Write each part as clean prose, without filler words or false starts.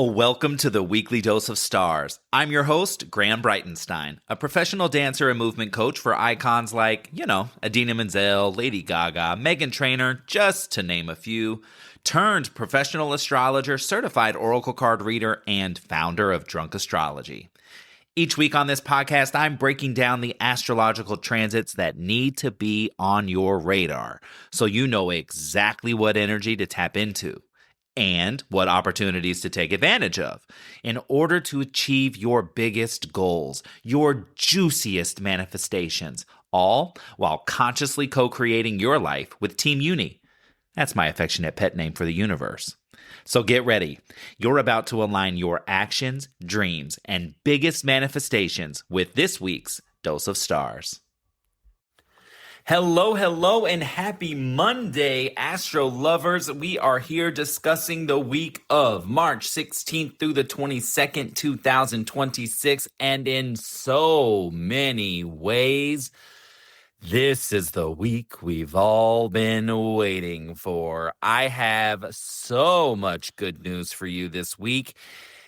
Welcome to the Weekly Dose of Stars. I'm your host, Graham Breitenstein, a professional dancer and movement coach for icons like, Idina Menzel, Lady Gaga, Meghan Trainor, just to name a few, turned professional astrologer, certified oracle card reader, and founder of Drunk Astrology. Each week on this podcast, I'm breaking down the astrological transits that need to be on your radar so you know exactly what energy to tap into and what opportunities to take advantage of in order to achieve your biggest goals, your juiciest manifestations, all while consciously co-creating your life with Team Uni. That's my affectionate pet name for the universe. So get ready. You're about to align your actions, dreams, and biggest manifestations with this week's Dose of Stars. Hello, and happy Monday, Astro lovers. We are here discussing the week of March 16th through the 22nd, 2026, and in so many ways, this is the week we've all been waiting for. I have so much good news for you this week.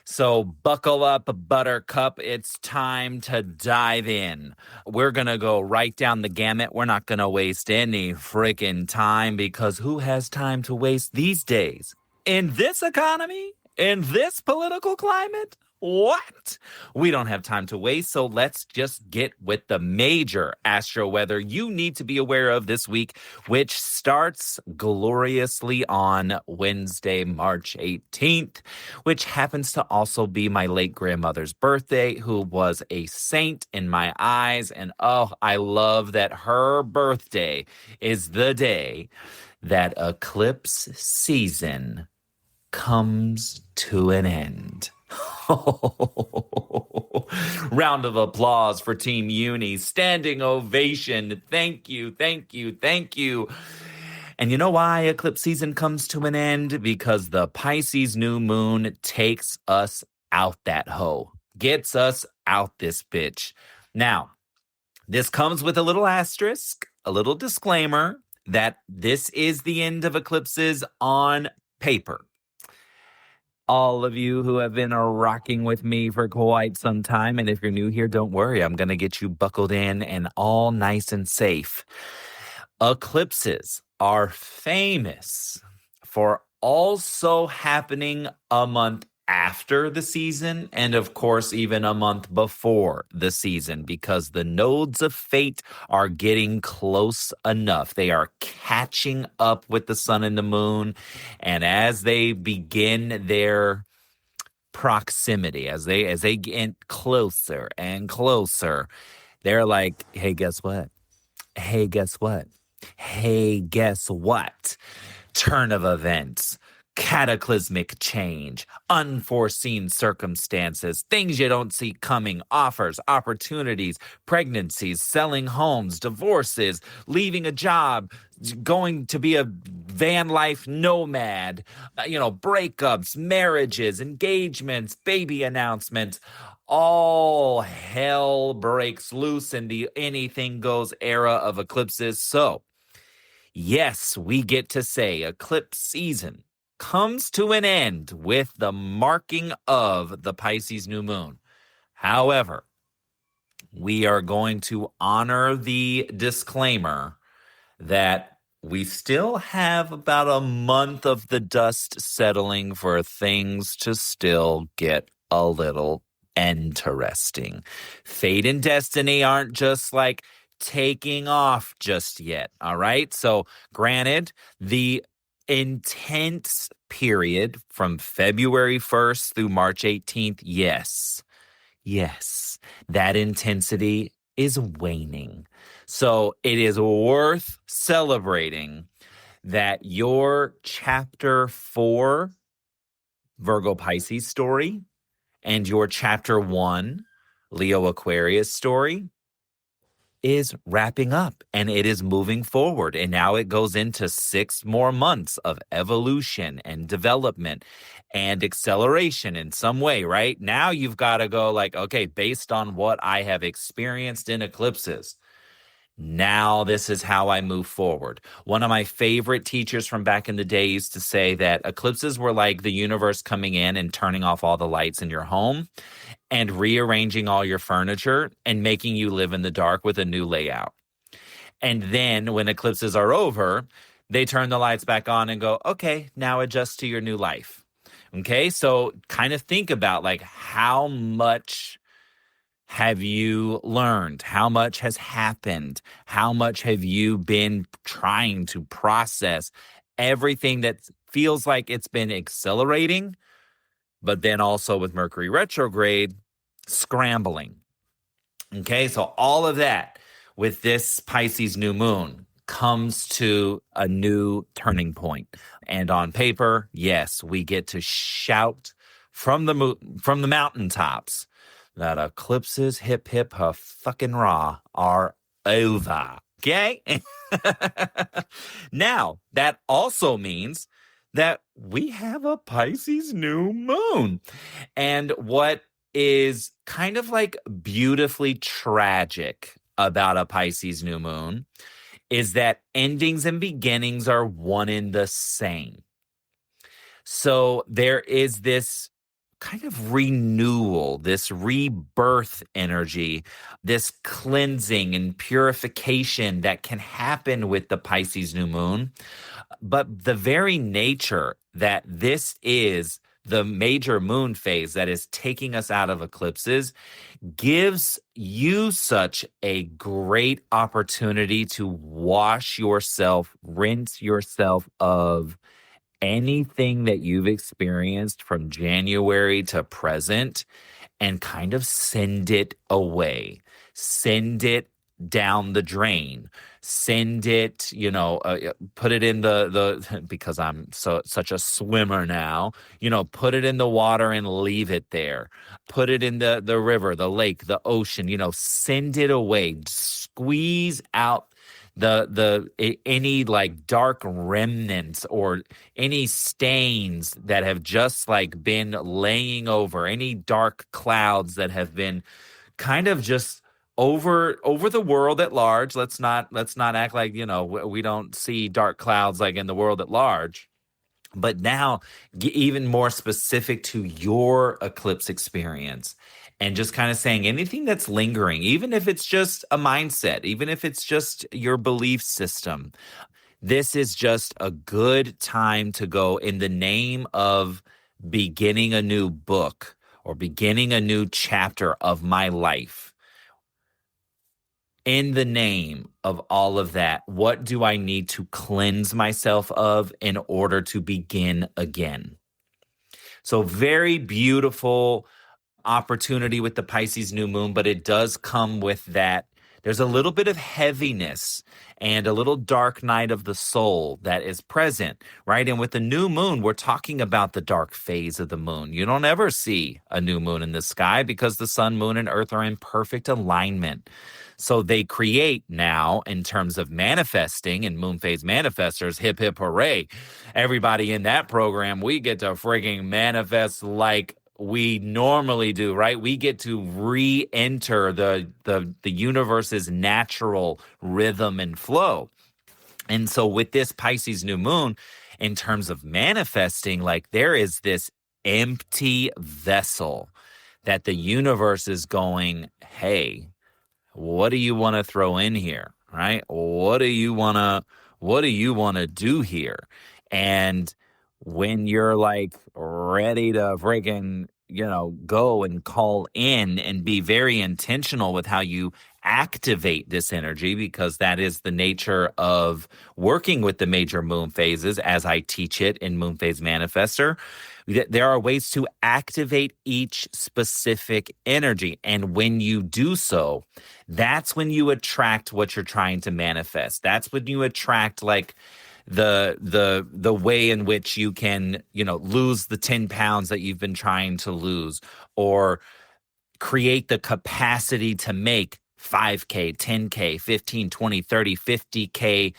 So buckle up, Buttercup. It's time to dive in. We're going to go right down the gamut. We're not going to waste any freaking time because who has time to waste these days? In this economy? In this political climate? What? We don't have time to waste, so let's just get with the major astro weather you need to be aware of this week, which starts gloriously on Wednesday, March 18th, which happens to also be my late grandmother's birthday, who was a saint in my eyes. And oh, I love that her birthday is the day that eclipse season comes to an end. Round of applause for Team Uni. Standing ovation. Thank you. And you know why eclipse season comes to an end? Because the Pisces New Moon takes us out that hoe. Gets us out this bitch. Now, this comes with a little asterisk, a little disclaimer that this is the end of eclipses on paper. All of you who have been rocking with me for quite some time, and if you're new here, don't worry. I'm going to get you buckled in and all nice and safe. Eclipses are famous for also happening a month after the season and, of course, even a month before the season because the nodes of fate are getting close enough. They are catching up with the sun and the moon, and as they begin their proximity, as they get closer and closer, they're like, hey, guess what? Hey, guess what? Hey, guess what? Turn of events. Cataclysmic change, unforeseen circumstances, things you don't see coming, offers, opportunities, pregnancies, selling homes, divorces, leaving a job, going to be a van life nomad, breakups, marriages, engagements, baby announcements. All hell breaks loose in the anything goes era of eclipses. So, yes, we get to say eclipse season comes to an end with the marking of the Pisces New Moon. However, we are going to honor the disclaimer that we still have about a month of the dust settling for things to still get a little interesting. Fate and destiny aren't just like taking off just yet, all right? So granted, the intense period from February 1st through March 18th, yes, that intensity is waning. So it is worth celebrating that your chapter 4 Virgo Pisces story and your chapter 1 Leo Aquarius story is wrapping up and it is moving forward. And now it goes into 6 more months of evolution and development and acceleration in some way, right? Now you've got to go like, okay, based on what I have experienced in eclipses, Now this is how I move forward. One of my favorite teachers from back in the day used to say that eclipses were like the universe coming in and turning off all the lights in your home and rearranging all your furniture and making you live in the dark with a new layout. And then when eclipses are over, they turn the lights back on and go, okay, now adjust to your new life. Okay, so kind of think about like how much have you learned? How much has happened? How much have you been trying to process everything that feels like it's been accelerating, but then also with Mercury retrograde, scrambling? Okay, so all of that with this Pisces new moon comes to a new turning point. And on paper, yes, we get to shout from the mountaintops that eclipses hip hip ha fucking raw are over. Okay? Now, that also means that we have a Pisces new moon. And what is kind of like beautifully tragic about a Pisces new moon is that endings and beginnings are one and the same. So there is this kind of renewal, this rebirth energy, this cleansing and purification that can happen with the Pisces new moon. But the very nature that this is the major moon phase that is taking us out of eclipses gives you such a great opportunity to wash yourself, rinse yourself of anything that you've experienced from January to present and kind of send it away. Send it down the drain. Send it, put it in the because I'm such a swimmer now, put it in the water and leave it there. Put it in the river, the lake, the ocean, send it away. Squeeze out any like dark remnants or any stains that have just like been laying over, any dark clouds that have been kind of just over the world at large. Let's not act like we don't see dark clouds like in the world at large. But now, even more specific to your eclipse experience, and just kind of saying anything that's lingering, even if it's just a mindset, even if it's just your belief system, this is just a good time to go in the name of beginning a new book or beginning a new chapter of my life. In the name of all of that, what do I need to cleanse myself of in order to begin again? So very beautiful opportunity with the Pisces new moon, but it does come with that. There's a little bit of heaviness and a little dark night of the soul that is present, right? And with the new moon, we're talking about the dark phase of the moon. You don't ever see a new moon in the sky because the sun, moon, and earth are in perfect alignment. So they create now, in terms of manifesting and moon phase manifestors, hip, hip, hooray. Everybody in that program, we get to frigging manifest like we normally do, right? We get to re-enter the universe's natural rhythm and flow. And so with this Pisces new moon, in terms of manifesting, like there is this empty vessel that the universe is going, hey, what do you want to throw in here? Right? What do you want to do here? And when you're like ready to friggin', go and call in and be very intentional with how you activate this energy, because that is the nature of working with the major moon phases as I teach it in Moon Phase Manifestor. There are ways to activate each specific energy. And when you do so, that's when you attract what you're trying to manifest. That's when you attract like the way in which you can, lose the 10 pounds that you've been trying to lose, or create the capacity to make 5K, 10K, 15, 20, 30, 50K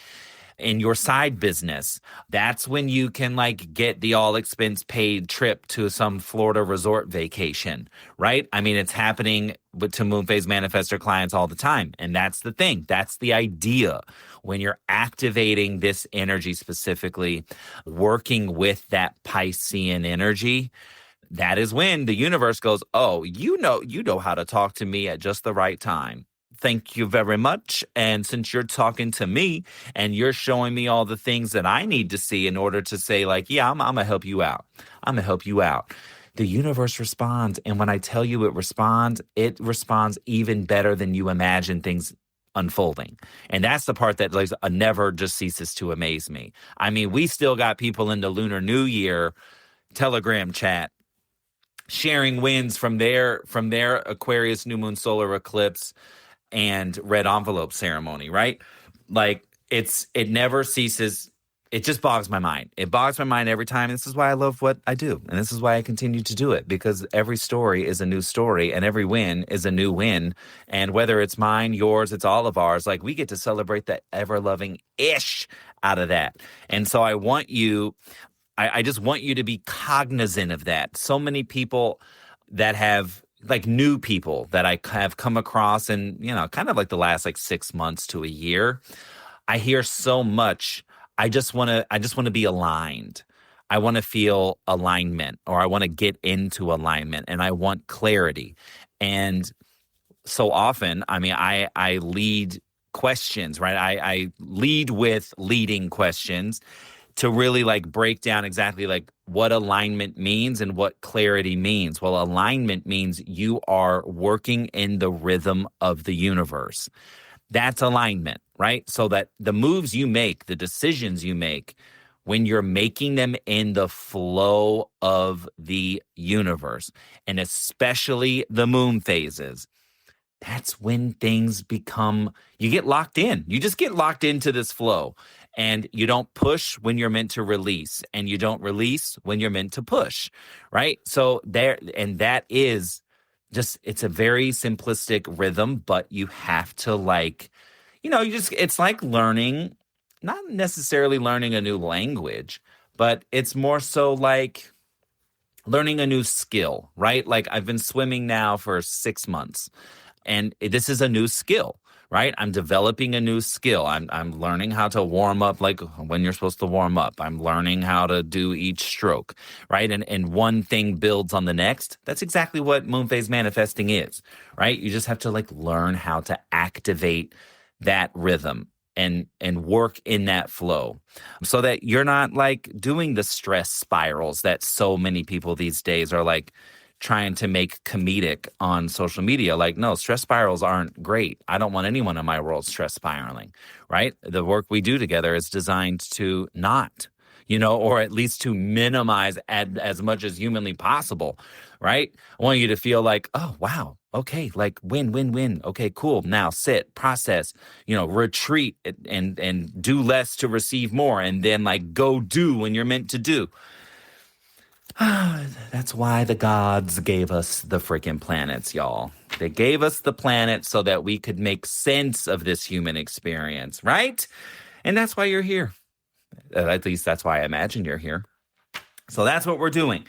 in your side business. That's when you can like get the all expense paid trip to some Florida resort vacation, right? I mean, it's happening to moon phase manifestor clients all the time. And that's the thing. That's the idea. When you're activating this energy specifically, working with that Piscean energy, that is when the universe goes, oh, you know how to talk to me at just the right time. Thank you very much. And since you're talking to me and you're showing me all the things that I need to see in order to say, like, yeah, I'm going to help you out. I'm going to help you out. The universe responds. And when I tell you it responds even better than you imagine things unfolding. And that's the part that like never just ceases to amaze me. I mean, we still got people in the Lunar New Year Telegram chat sharing wins from their Aquarius new moon solar eclipse and red envelope ceremony, right? Like it never ceases. It just bogs my mind. It bogs my mind every time. And this is why I love what I do. And this is why I continue to do it, because every story is a new story and every win is a new win. And whether it's mine, yours, it's all of ours, like we get to celebrate the ever loving ish out of that. And so I just want you to be cognizant of that. So many people that have like new people that I have come across in, kind of like the last like 6 months to a year. I hear so much. I just want to be aligned. I want to feel alignment, or I want to get into alignment, and I want clarity. And so often, I mean, I lead questions, right? I lead with leading questions to really like break down exactly like what alignment means and what clarity means. Well, alignment means you are working in the rhythm of the universe. That's alignment, right? So that the moves you make, the decisions you make, when you're making them in the flow of the universe, and especially the moon phases, that's when things you get locked in. You just get locked into this flow, and you don't push when you're meant to release, and you don't release when you're meant to push, right? So that is just, it's a very simplistic rhythm, but you have to it's like learning, not necessarily learning a new language, but it's more so like learning a new skill, right? Like I've been swimming now for 6 months. And this is a new skill, right? I'm developing a new skill. I'm learning how to warm up, like when you're supposed to warm up. I'm learning how to do each stroke, right? And one thing builds on the next. That's exactly what moon phase manifesting is, right? You just have to like learn how to activate that rhythm and work in that flow, so that you're not like doing the stress spirals that so many people these days are like trying to make comedic on social media. Like, no, stress spirals aren't great. I don't want anyone in my world stress spiraling, right? The work we do together is designed to not, or at least to minimize as much as humanly possible, right? I want you to feel like, oh, wow, okay, like win. Okay, cool. Now sit, process, retreat and do less to receive more, and then like go do when you're meant to do. That's why the gods gave us the freaking planets, y'all. They gave us the planet so that we could make sense of this human experience, right? And that's why you're here. At least that's why I imagine you're here. So that's what we're doing.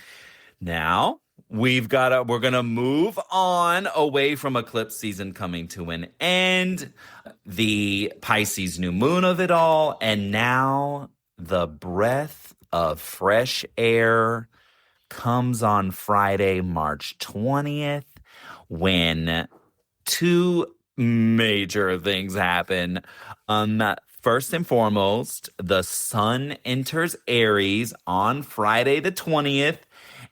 Now, we're going to move on away from eclipse season coming to an end, the Pisces new moon of it all, and now the breath of fresh air comes on Friday, March 20th, when two major things happen. First and foremost, the sun enters Aries on Friday the 20th.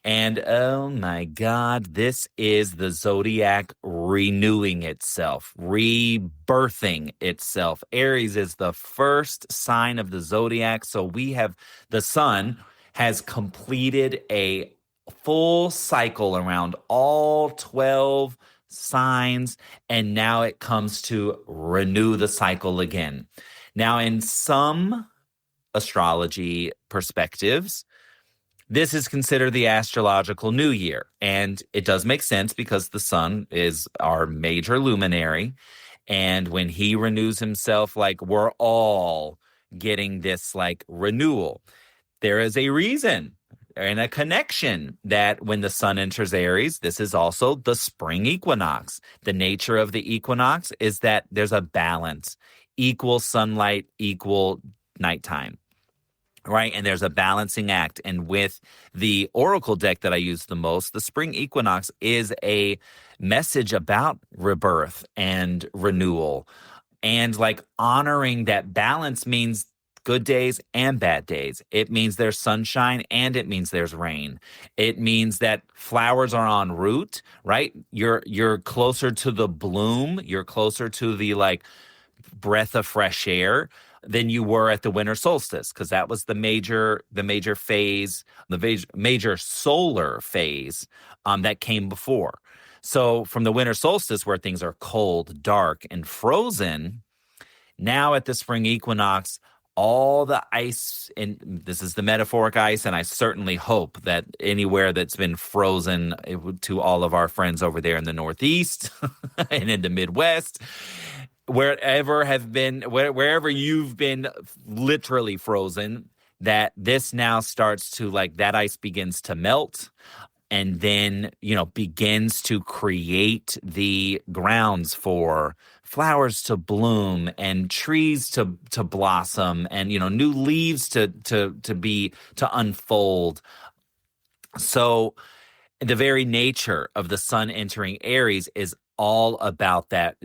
And oh my God, this is the zodiac renewing itself, rebirthing itself. Aries is the first sign of the zodiac. So the sun has completed a full cycle around all 12 signs, and now it comes to renew the cycle again. Now, in some astrology perspectives, this is considered the astrological new year, and it does make sense because the sun is our major luminary, and when he renews himself, like we're all getting this like renewal. There is a reason and a connection that when the sun enters Aries, this is also the spring equinox. The nature of the equinox is that there's a balance, equal sunlight, equal nighttime. Right. And there's a balancing act. And with the oracle deck that I use the most, the spring equinox is a message about rebirth and renewal. And like honoring that balance means good days and bad days. It means there's sunshine and it means there's rain. It means that flowers are en route, right? You're closer to the bloom. You're closer to the like breath of fresh air than you were at the winter solstice, because that was the major phase, the major solar phase that came before. So from the winter solstice, where things are cold, dark, and frozen, now at the spring equinox, all the ice, and this is the metaphoric ice, and I certainly hope that anywhere that's been frozen, to all of our friends over there in the Northeast and in the Midwest, wherever you've been literally frozen, that this now starts to like that ice begins to melt and then, begins to create the grounds for flowers to bloom and trees to blossom and, new leaves to unfold. So the very nature of the sun entering Aries is all about that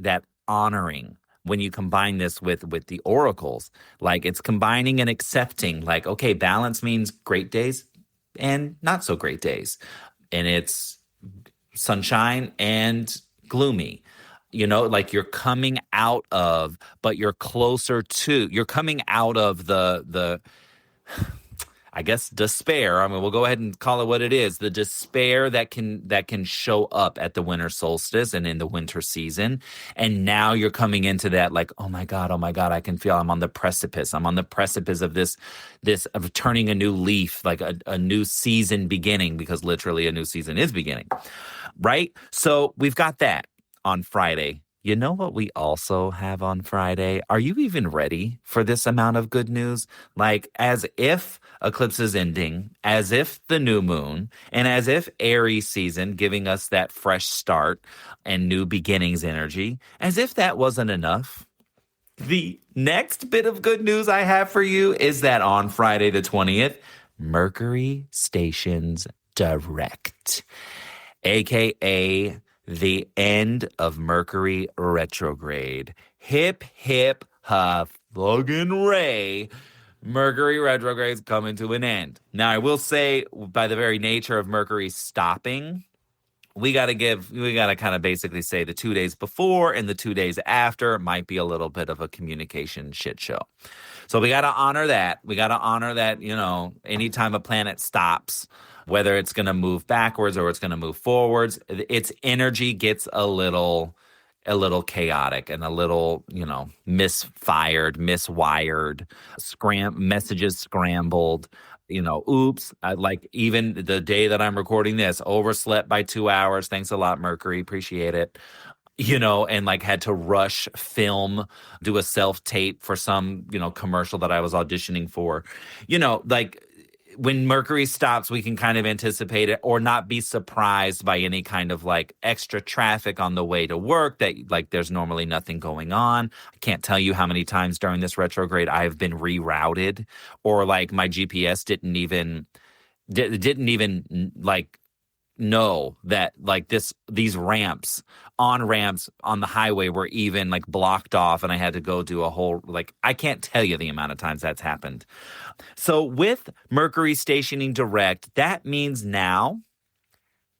honoring. When you combine this with the oracles, like it's combining and accepting, like, okay, balance means great days and not so great days. And it's sunshine and gloomy, like you're coming out of, but you're coming out of the I guess despair. I mean, we'll go ahead and call it what it is. The despair that can show up at the winter solstice and in the winter season. And now you're coming into that like, oh my God, I can feel I'm on the precipice. I'm on the precipice of this of turning a new leaf, like a new season beginning, because literally a new season is beginning. Right? So we've got that on Friday. You know what we also have on Friday? Are you even ready for this amount of good news? Like, as if eclipse is ending, as if the new moon, and as if Aries season giving us that fresh start and new beginnings energy, as if that wasn't enough. The next bit of good news I have for you is that on Friday the 20th, Mercury stations direct, aka the end of Mercury Retrograde. Hip, hip, fucking ray. Mercury Retrograde is coming to an end. Now, I will say, by the very nature of Mercury stopping, we got to kind of basically say the 2 days before and the 2 days after might be a little bit of a communication shit show. So we got to honor that. We got to honor that, anytime a planet stops, whether it's going to move backwards or it's going to move forwards, its energy gets a little chaotic and a little, misfired, miswired, messages scrambled, oops, like even the day that I'm recording this, overslept by 2 hours. Thanks a lot, Mercury. Appreciate it. And like had to rush film, do a self-tape for some, commercial that I was auditioning for, like when Mercury stops, we can kind of anticipate it or not be surprised by any kind of like extra traffic on the way to work that like there's normally nothing going on. I can't tell you how many times during this retrograde I have been rerouted, or like my GPS didn't even like know that like these ramps on the highway were even like blocked off, and I had to go do a whole, like, I can't tell you the amount of times that's happened. So with Mercury stationing direct, that means now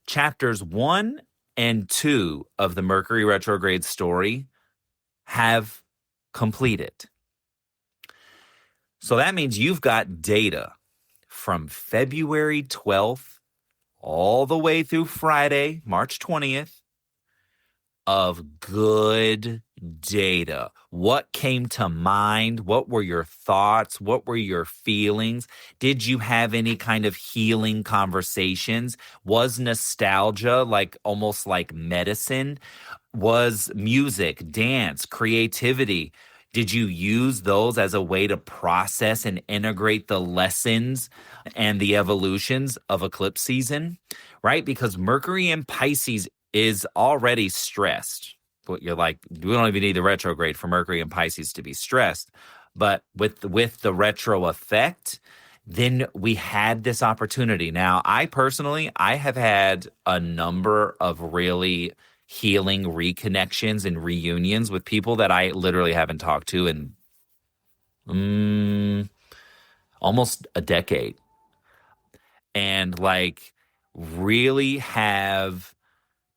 chapters 1 and 2 of the Mercury retrograde story have completed. So that means you've got data from February 12th all the way through Friday, March 20th, of good data. What came to mind? What were your thoughts? What were your feelings? Did you have any kind of healing conversations? Was nostalgia like almost like medicine? Was music, dance, creativity? Did you use those as a way to process and integrate the lessons and the evolutions of eclipse season, right? Because Mercury in Pisces is already stressed. But you're like, we don't even need the retrograde for Mercury in Pisces to be stressed. But with the retro effect, then we had this opportunity. Now, I have had a number of really healing reconnections and reunions with people that I literally haven't talked to in almost a decade. And like really have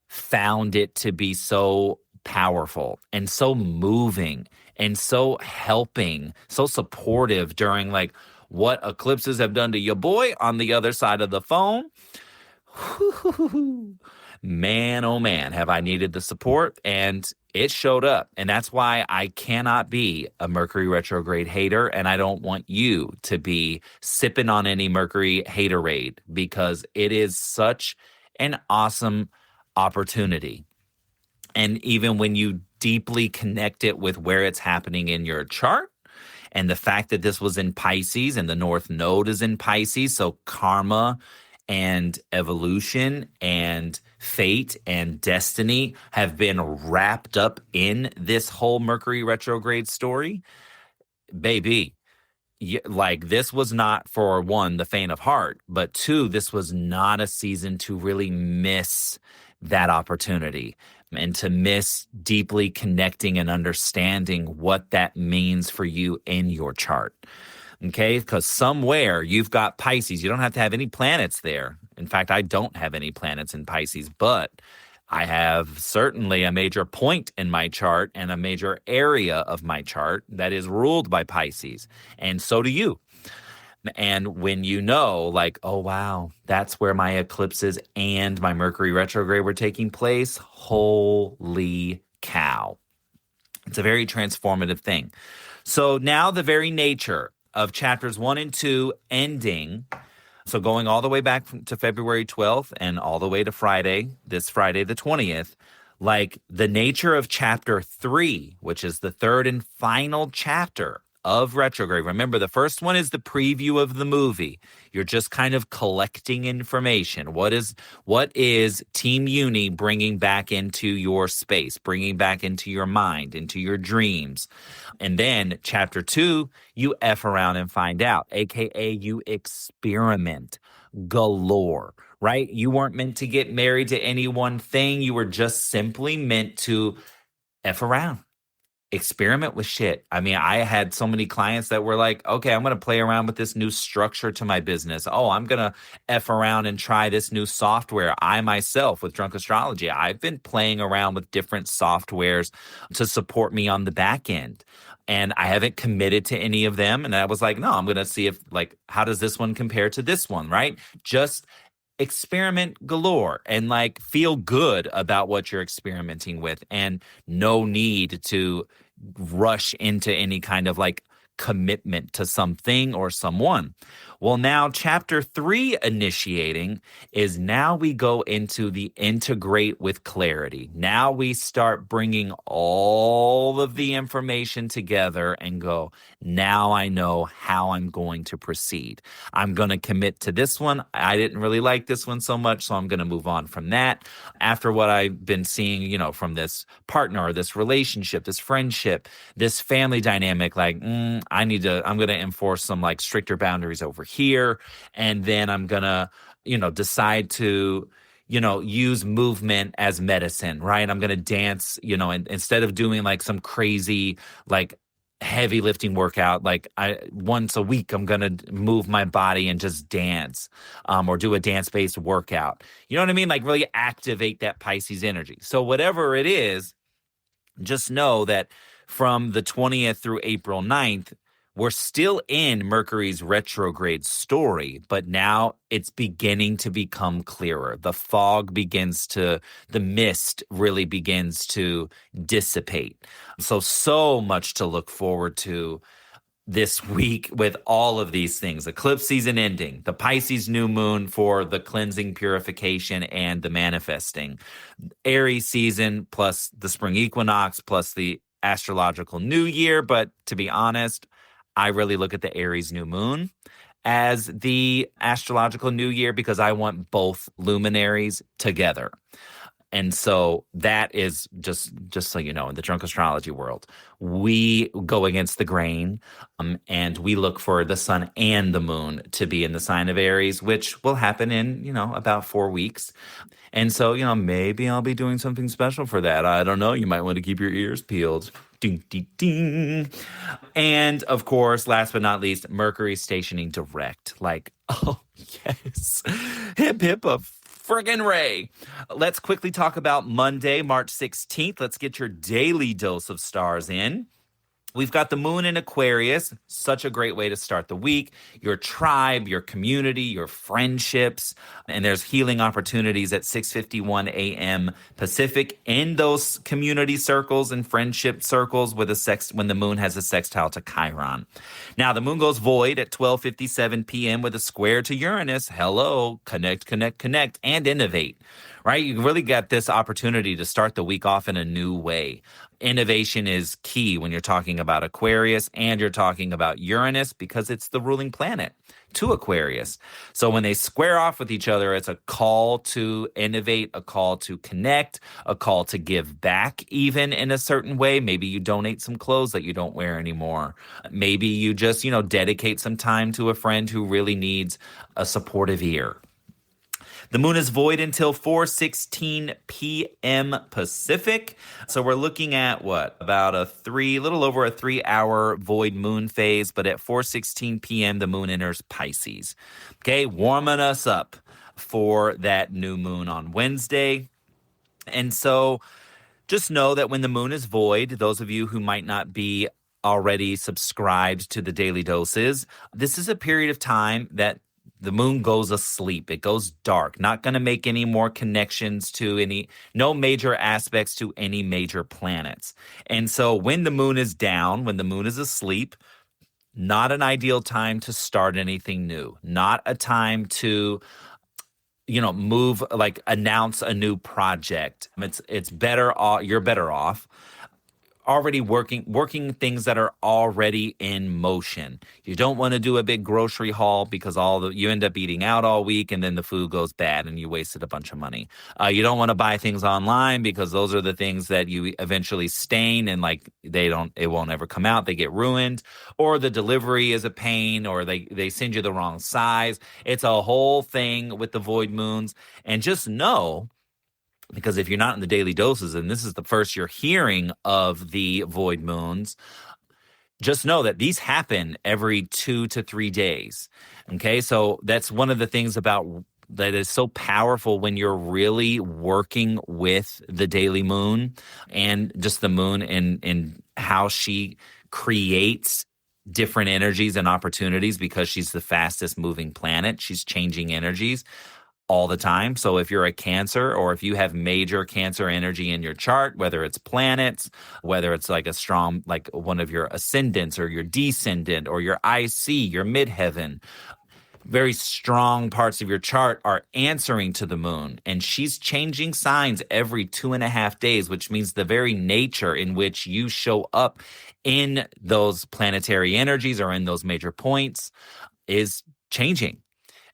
found it to be so powerful and so moving and so helping, so supportive during like what eclipses have done to your boy on the other side of the phone. Man, oh man, have I needed the support, and it showed up. And that's why I cannot be a Mercury retrograde hater, and I don't want you to be sipping on any Mercury haterade, because it is such an awesome opportunity. And even when you deeply connect it with where it's happening in your chart, and the fact that this was in Pisces and the North Node is in Pisces, so karma and evolution and fate and destiny have been wrapped up in this whole Mercury retrograde story, baby. Like this was not, for one, the faint of heart, but two, this was not a season to really miss that opportunity and to miss deeply connecting and understanding what that means for you in your chart. Okay, because somewhere you've got Pisces. You don't have to have any planets there. In fact, I don't have any planets in Pisces, but I have certainly a major point in my chart and a major area of my chart that is ruled by Pisces. And so do you. And when you know, like, oh, wow, that's where my eclipses and my Mercury retrograde were taking place, holy cow. It's a very transformative thing. So now the very nature of chapters 1 and 2 ending, so going all the way back to February 12th and all the way to Friday, this Friday the 20th, like the nature of chapter 3, which is the third and final chapter of retrograde. Remember, the first one is the preview of the movie. You're just kind of collecting information. What is Team Uni bringing back into your space, bringing back into your mind, into your dreams? And then chapter 2, you F around and find out, aka you experiment galore, right? You weren't meant to get married to any one thing. You were just simply meant to F around. Experiment with shit. I mean, I had so many clients that were like, okay, I'm going to play around with this new structure to my business. Oh, I'm going to F around and try this new software. I myself, with Drunk Astrology, I've been playing around with different softwares to support me on the back end. And I haven't committed to any of them. And I was like, no, I'm going to see if, like, how does this one compare to this one, right? Just experiment galore and like feel good about what you're experimenting with, and no need to rush into any kind of like commitment to something or someone. Well, now chapter 3 initiating is now we go into the integrate with clarity. Now we start bringing all of the information together and go, now I know how I'm going to proceed. I'm going to commit to this one. I didn't really like this one so much, so I'm going to move on from that. After what I've been seeing, you know, from this partner, this relationship, this friendship, this family dynamic, like, I'm going to enforce some like stricter boundaries over here. And then I'm going to, decide to, use movement as medicine, right? I'm going to dance, and instead of doing like some crazy, like heavy lifting workout, like once a week, I'm going to move my body and just dance, or do a dance-based workout. You know what I mean? Like really activate that Pisces energy. So whatever it is, just know that from the 20th through April 9th, we're still in Mercury's retrograde story, but now it's beginning to become clearer. The mist really begins to dissipate. So much to look forward to this week with all of these things. Eclipse season ending, the Pisces new moon for the cleansing, purification, and the manifesting. Aries season plus the spring equinox plus the astrological new year, but to be honest, I really look at the Aries new moon as the astrological new year because I want both luminaries together. And so that is just so you know, in the drunk astrology world, we go against the grain, and we look for the sun and the moon to be in the sign of Aries, which will happen in, about 4 weeks. And so, maybe I'll be doing something special for that. I don't know. You might want to keep your ears peeled. Ding, ding, ding. And of course, last but not least, Mercury stationing direct. Like, oh, yes. Hip, hip, a friggin' ray. Let's quickly talk about Monday, March 16th. Let's get your daily dose of stars in. We've got the moon in Aquarius, such a great way to start the week. Your tribe, your community, your friendships, and there's healing opportunities at 6:51 a.m. Pacific in those community circles and friendship circles with when the moon has a sextile to Chiron. Now, the moon goes void at 12:57 p.m. with a square to Uranus. Hello, connect, connect, connect, and innovate. Right? You really got this opportunity to start the week off in a new way. Innovation is key when you're talking about Aquarius and you're talking about Uranus because it's the ruling planet to Aquarius. So when they square off with each other, it's a call to innovate, a call to connect, a call to give back even in a certain way. Maybe you donate some clothes that you don't wear anymore. Maybe you just, dedicate some time to a friend who really needs a supportive ear. The moon is void until 4:16 p.m. Pacific. So we're looking at about little over a 3-hour void moon phase. But at 4:16 p.m., the moon enters Pisces. Okay, warming us up for that new moon on Wednesday. And so just know that when the moon is void, those of you who might not be already subscribed to the daily doses, this is a period of time that the moon goes asleep. It goes dark. Not going to make any more connections to no major aspects to any major planets. And so when the moon is down, when the moon is asleep, not an ideal time to start anything new. Not a time to move, like announce a new project. It's better off, you're better off already working things that are already in motion. You don't want to do a big grocery haul because you end up eating out all week and then the food goes bad and you wasted a bunch of money. You don't want to buy things online because those are the things that you eventually stain and it won't ever come out. They get ruined, or the delivery is a pain, or they send you the wrong size. It's a whole thing with the void moons. And just know, because if you're not in the daily doses, and this is the first you're hearing of the void moons, just know that these happen every 2 to 3 days. Okay, so that's one of the things that is so powerful when you're really working with the daily moon and just the moon and how she creates different energies and opportunities because she's the fastest moving planet. She's changing energies all the time. So if you're a Cancer, or if you have major Cancer energy in your chart, whether it's planets, whether it's like a strong, like one of your ascendants or your descendant or your IC, your midheaven, very strong parts of your chart are answering to the moon, and she's changing signs every 2.5 days, which means the very nature in which you show up in those planetary energies or in those major points is changing.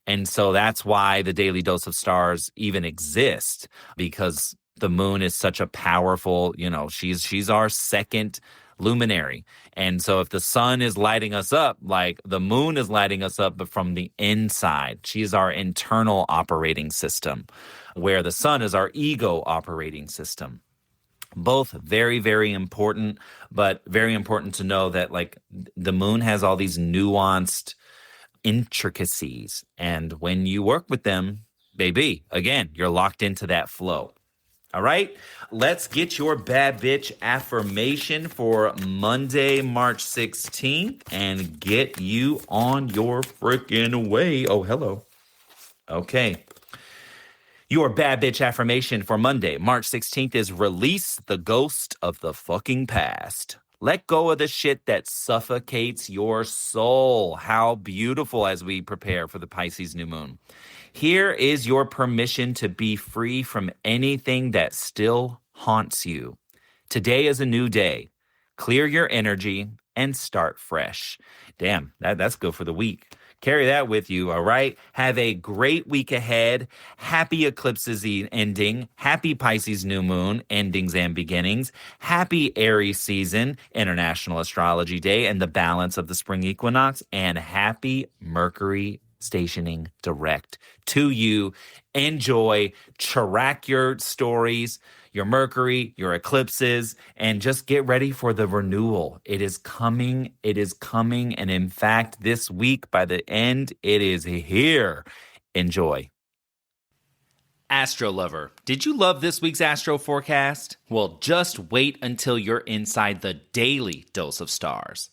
And so that's why the daily dose of stars even exists, because the moon is such a powerful, she's our second luminary. And so if the sun is lighting us up, like the moon is lighting us up, but from the inside, she's our internal operating system, where the sun is our ego operating system. Both very, very important, but very important to know that the moon has all these nuanced intricacies. And when you work with them, baby, again, you're locked into that flow. All right, let's get your bad bitch affirmation for Monday, March 16th and get you on your freaking way. Oh, hello. Okay. Your bad bitch affirmation for Monday, March 16th is release the ghost of the fucking past. Let go of the shit that suffocates your soul. How beautiful as we prepare for the Pisces new moon. Here is your permission to be free from anything that still haunts you. Today is a new day. clear your energy, and start fresh. Damn, that's good for the week. Carry that with you, all right? Have a great week ahead. Happy eclipses ending. Happy Pisces New Moon endings and beginnings. Happy Aries season, International Astrology Day, and the balance of the Spring Equinox. And happy Mercury stationing direct to you. Enjoy, track your stories, your Mercury, your eclipses, and just get ready for the renewal. It is coming. It is coming. And in fact, this week, by the end, it is here. Enjoy. Astro lover, did you love this week's astro forecast? Well, just wait until you're inside the daily dose of stars.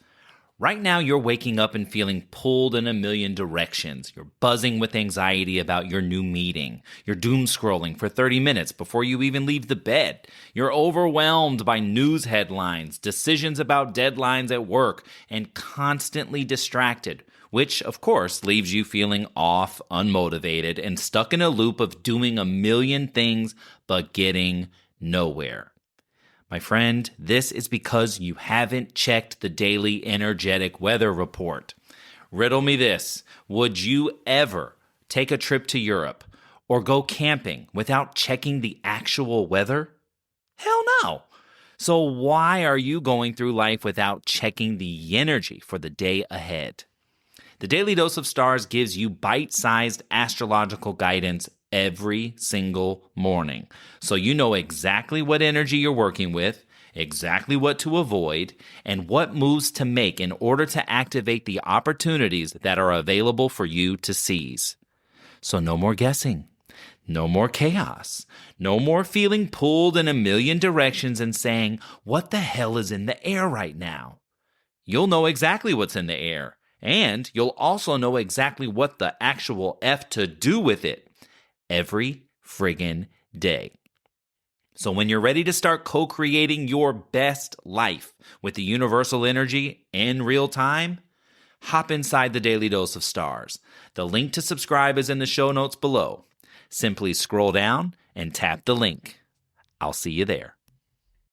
Right now, you're waking up and feeling pulled in a million directions. You're buzzing with anxiety about your new meeting. You're doom scrolling for 30 minutes before you even leave the bed. You're overwhelmed by news headlines, decisions about deadlines at work, and constantly distracted, which, of course, leaves you feeling off, unmotivated, and stuck in a loop of doing a million things but getting nowhere. My friend, this is because you haven't checked the daily energetic weather report. Riddle me this. Would you ever take a trip to Europe or go camping without checking the actual weather? Hell no. So why are you going through life without checking the energy for the day ahead? The Daily Dose of Stars gives you bite-sized astrological guidance every single morning, so you know exactly what energy you're working with, exactly what to avoid, and what moves to make in order to activate the opportunities that are available for you to seize. So no more guessing, no more chaos, no more feeling pulled in a million directions and saying, what the hell is in the air right now? You'll know exactly what's in the air, and you'll also know exactly what the actual F to do with it every friggin' day. So when you're ready to start co-creating your best life with the universal energy in real time, hop inside the Daily Dose of Stars. The link to subscribe is in the show notes below. Simply scroll down and tap the link. I'll see you there.